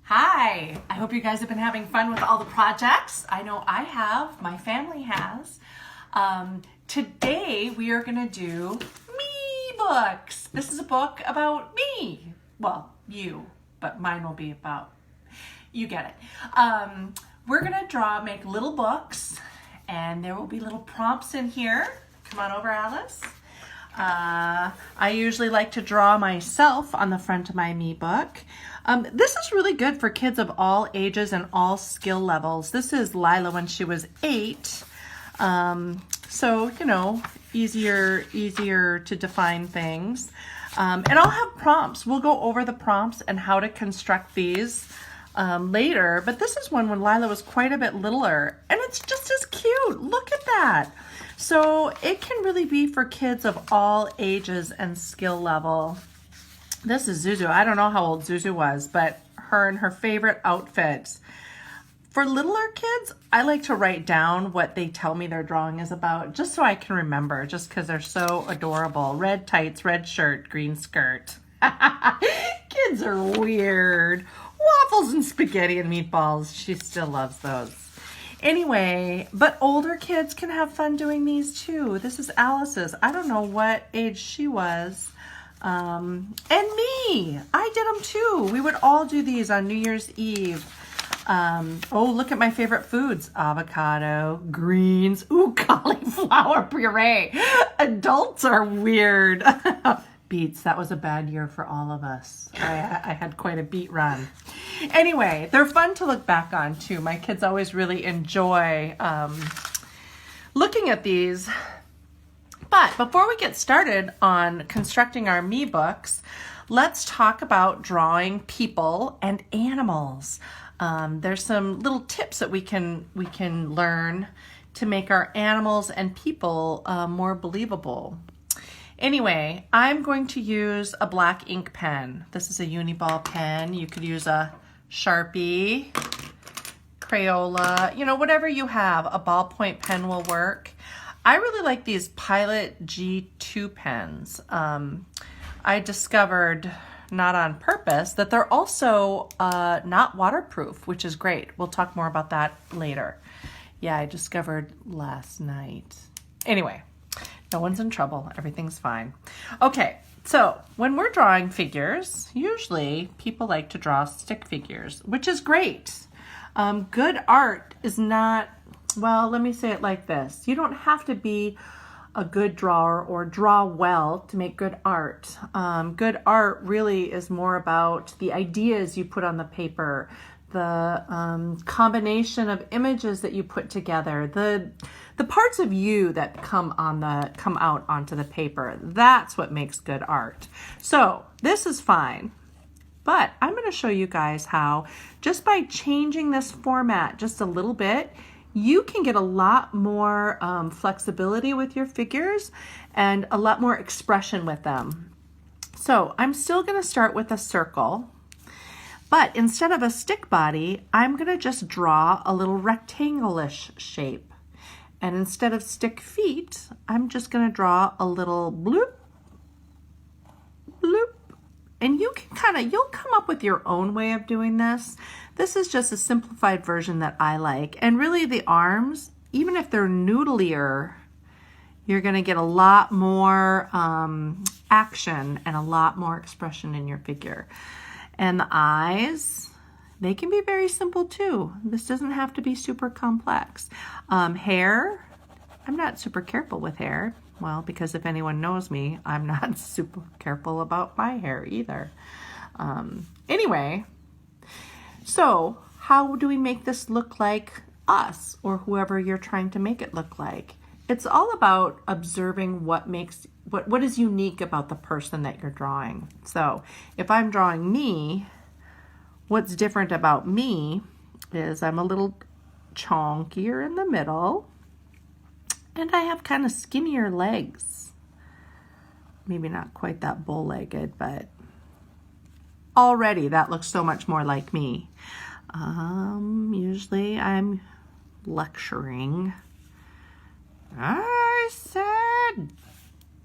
Hi, I hope you guys have been having fun with all the projects. I know I have, my family has. Today we are gonna do me books. This is a book about me. Well, you, but mine will be about, you get it. We're gonna make little books, and there will be little prompts in here. Come on over, Alice. I usually like to draw myself on the front of my me book. This is really good for kids of all ages and all skill levels. This is Lila when she was 8. So, you know, easier to define things. And I'll have prompts. We'll go over the prompts and how to construct these later. But this is one when Lila was quite a bit littler. And it's just as cute. Look at that. So it can really be for kids of all ages and skill level. This is Zuzu. I don't know how old Zuzu was, but her and her favorite outfit. For littler kids, I like to write down what they tell me their drawing is about, just so I can remember, just because they're so adorable. Red tights, red shirt, green skirt. Kids are weird. Waffles and spaghetti and meatballs. She still loves those. Anyway, but older kids can have fun doing these too. This is Alice's. I don't know what age she was. And me. I did them too. We would all do these on New Year's Eve. Oh, look at my favorite foods. Avocado, greens, ooh, cauliflower puree. Adults are weird. Beets, that was a bad year for all of us. I had quite a beet run. Anyway, they're fun to look back on too. My kids always really enjoy looking at these. But before we get started on constructing our me books, let's talk about drawing people and animals. There's some little tips that we can learn to make our animals and people more believable. Anyway, I'm going to use a black ink pen. This is a Uniball pen. You could use a Sharpie, Crayola, you know, whatever you have. A ballpoint pen will work. I really like these Pilot G2 pens. I discovered, not on purpose, that they're also not waterproof, which is great. We'll talk more about that later. Yeah, I discovered last night. Anyway, no one's in trouble. Everything's fine. Okay, so when we're drawing figures, usually people like to draw stick figures, which is great. Good art is not, well, let me say it like this. You don't have to be a good drawer or draw well to make good art. Good art really is more about the ideas you put on the paper, the combination of images that you put together, the parts of you that come out onto the paper. That's what makes good art. So this is fine. But I'm going to show you guys how, just by changing this format just a little bit, you can get a lot more flexibility with your figures and a lot more expression with them. So I'm still going to start with a circle, but instead of a stick body, I'm going to just draw a little rectangle-ish shape. And instead of stick feet, I'm just going to draw a little bloop, bloop. And you'll come up with your own way of doing this. This is just a simplified version that I like. And really the arms, even if they're noodlier, you're going to get a lot more action and a lot more expression in your figure. And the eyes, they can be very simple too. This doesn't have to be super complex. Hair, I'm not super careful with hair. Well, because if anyone knows me, I'm not super careful about my hair either. Anyway, so how do we make this look like us or whoever you're trying to make it look like? It's all about observing what is unique about the person that you're drawing. So if I'm drawing me, what's different about me is I'm a little chonkier in the middle. And I have kind of skinnier legs. Maybe not quite that bow-legged, but already that looks so much more like me. Usually I'm lecturing. I said,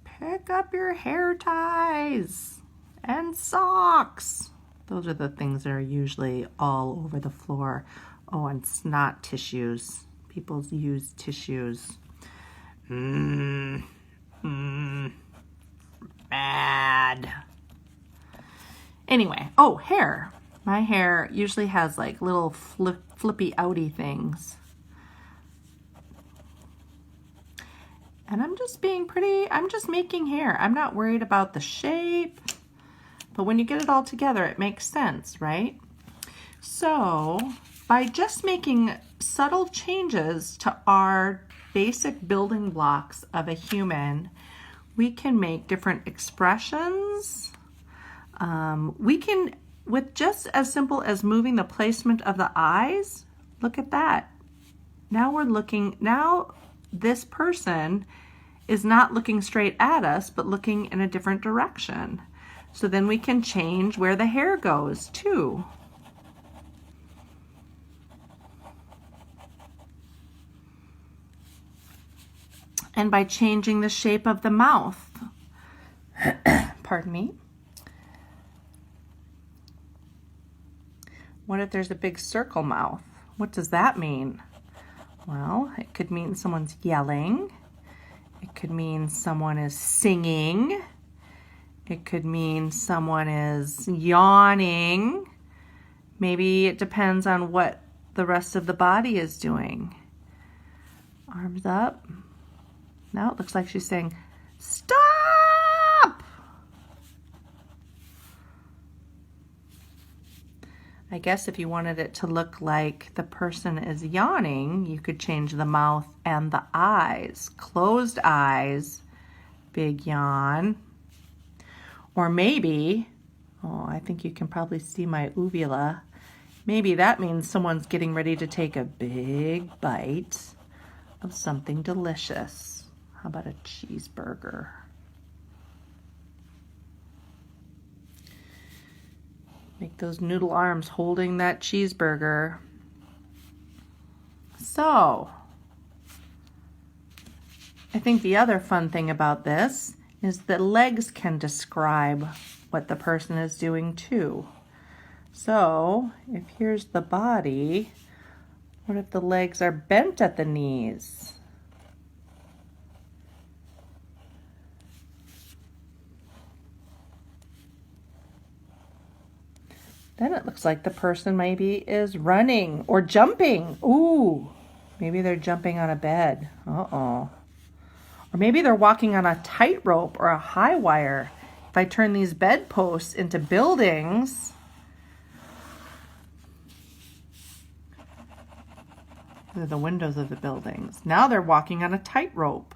pick up your hair ties and socks. Those are the things that are usually all over the floor. Oh, and snot tissues. People use tissues. Bad. Anyway, oh, hair. My hair usually has like little flippy outy things. And I'm just making hair. I'm not worried about the shape. But when you get it all together, it makes sense, right? So by just making subtle changes to our basic building blocks of a human, we can make different expressions. We can, with just as simple as moving the placement of the eyes, look at that. Now this person is not looking straight at us, but looking in a different direction. So then we can change where the hair goes too. And by changing the shape of the mouth, pardon me. What if there's a big circle mouth? What does that mean? Well, it could mean someone's yelling. It could mean someone is singing. It could mean someone is yawning. Maybe it depends on what the rest of the body is doing. Arms up. Now it looks like she's saying, stop! I guess if you wanted it to look like the person is yawning, you could change the mouth and the eyes. Closed eyes, big yawn. Or maybe, oh, I think you can probably see my uvula. Maybe that means someone's getting ready to take a big bite of something delicious. How about a cheeseburger? Make those noodle arms holding that cheeseburger. So, I think the other fun thing about this is that legs can describe what the person is doing too. So, if here's the body, what if the legs are bent at the knees? Then it looks like the person maybe is running or jumping. Ooh, maybe they're jumping on a bed. Uh-oh. Or maybe they're walking on a tightrope or a high wire. If I turn these bedposts into buildings, they're the windows of the buildings. Now they're walking on a tightrope.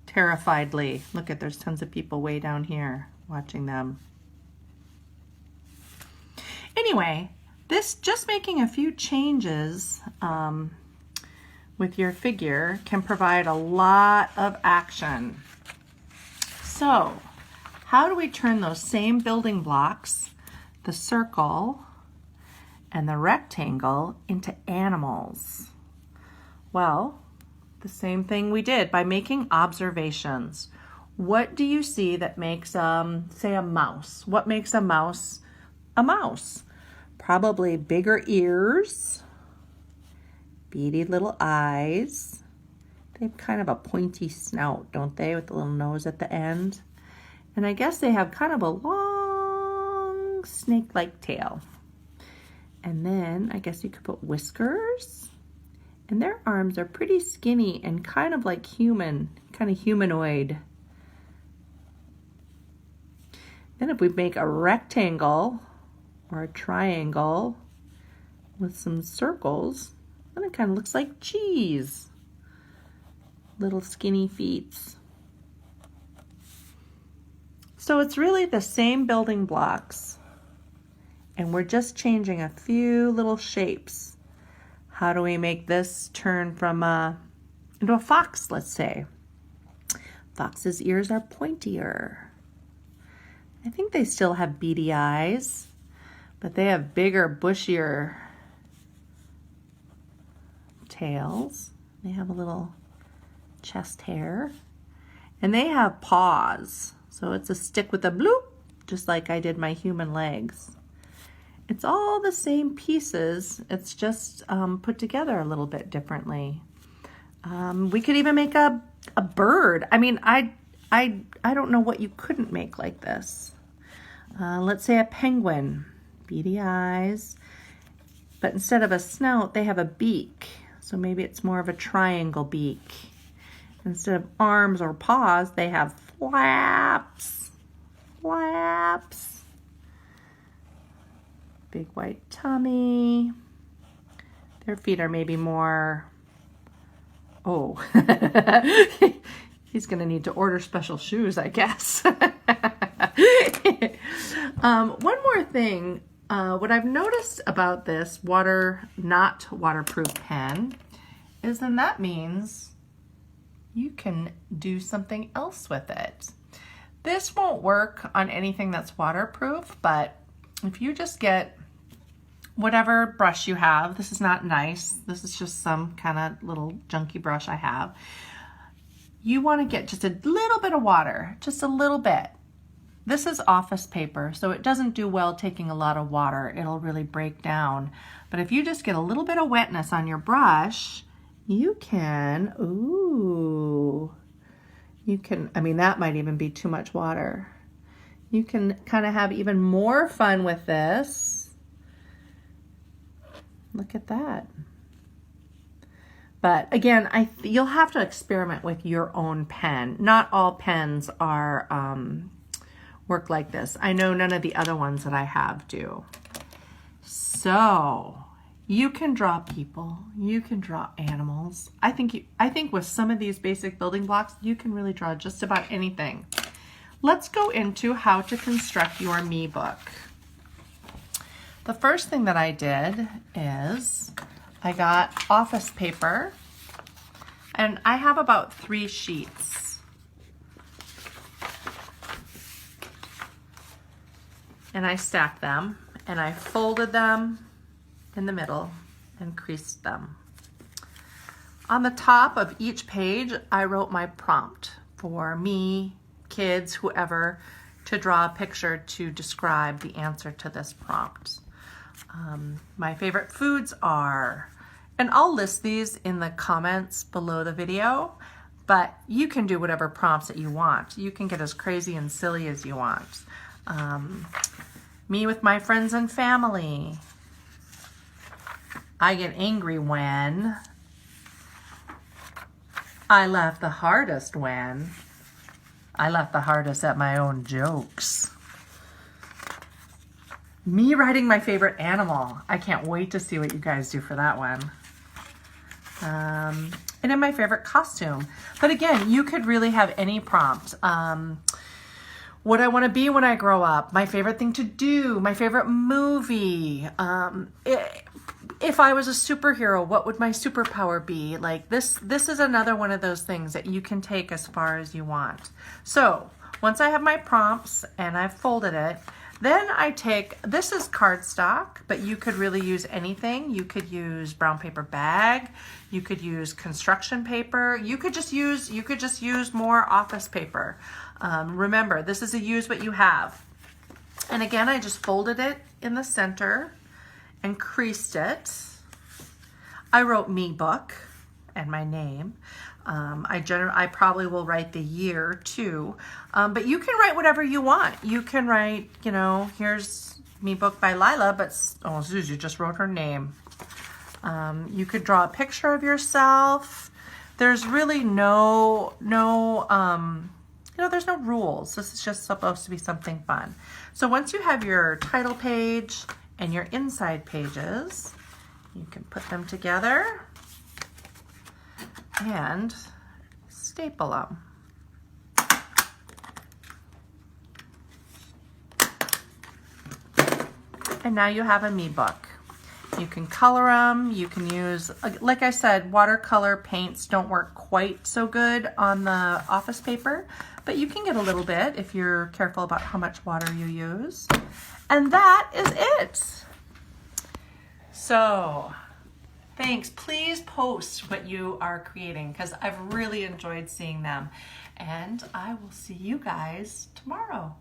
Terrifiedly. Look at, there's tons of people way down here watching them. Anyway, this just making a few changes with your figure can provide a lot of action. So, how do we turn those same building blocks, the circle and the rectangle, into animals? Well, the same thing we did by making observations. What do you see that makes, say, a mouse? What makes a mouse a mouse? Probably bigger ears, beady little eyes. They have kind of a pointy snout, don't they, with the little nose at the end? And I guess they have kind of a long snake-like tail. And then I guess you could put whiskers. And their arms are pretty skinny and kind of like human, kind of humanoid. Then if we make a rectangle or a triangle with some circles, then it kind of looks like cheese. Little skinny feet. So it's really the same building blocks, and we're just changing a few little shapes. How do we make this turn from into a fox, let's say? Fox's ears are pointier. I think they still have beady eyes, but they have bigger, bushier tails. They have a little chest hair. And they have paws. So it's a stick with a bloop, just like I did my human legs. It's all the same pieces. It's just put together a little bit differently. We could even make a bird. I mean, I don't know what you couldn't make like this. Let's say a penguin, beady eyes, but instead of a snout, they have a beak. So maybe it's more of a triangle beak. Instead of arms or paws, they have flaps. Flaps. Big white tummy. Their feet are maybe more, oh, he's gonna need to order special shoes, I guess. One more thing, what I've noticed about this not waterproof pen is then that means you can do something else with it. This won't work on anything that's waterproof, but if you just get whatever brush you have, this is not nice, this is just some kind of little junky brush I have. You want to get just a little bit of water, just a little bit. This is office paper, so it doesn't do well taking a lot of water. It'll really break down. But if you just get a little bit of wetness on your brush, you can, I mean, that might even be too much water. You can kind of have even more fun with this. Look at that. But again, you'll have to experiment with your own pen. Not all pens are work like this. I know none of the other ones that I have do. So you can draw people, you can draw animals. I think with some of these basic building blocks, you can really draw just about anything. Let's go into how to construct your me book. The first thing that I did is I got office paper, and I have about 3 sheets. And I stacked them, and I folded them in the middle and creased them. On the top of each page, I wrote my prompt for me, kids, whoever, to draw a picture to describe the answer to this prompt. My favorite foods are, and I'll list these in the comments below the video, but you can do whatever prompts that you want. You can get as crazy and silly as you want. Me with my friends and family. I get angry when. I laugh the hardest when. I laugh the hardest at my own jokes. Me writing my favorite animal. I can't wait to see what you guys do for that one. And in my favorite costume. But again, you could really have any prompt. What I want to be when I grow up, my favorite thing to do, my favorite movie. If I was a superhero, what would my superpower be? Like this is another one of those things that you can take as far as you want. So once I have my prompts and I've folded it, then I take, this is cardstock, but you could really use anything. You could use brown paper bag. You could use construction paper. You could just use more office paper. Remember, this is a use what you have. And again, I just folded it in the center and creased it. I wrote me book and my name. I probably will write the year too, but you can write whatever you want. You can write, here's me book by Lila, but Susie just wrote her name. You could draw a picture of yourself. There's really there's no rules. This is just supposed to be something fun. So once you have your title page and your inside pages, you can put them together and staple them. And now you have a me book. You can color them. You can use, like I said, watercolor paints don't work quite so good on the office paper, but you can get a little bit if you're careful about how much water you use. And that is it. So, thanks. Please post what you are creating because I've really enjoyed seeing them. And I will see you guys tomorrow.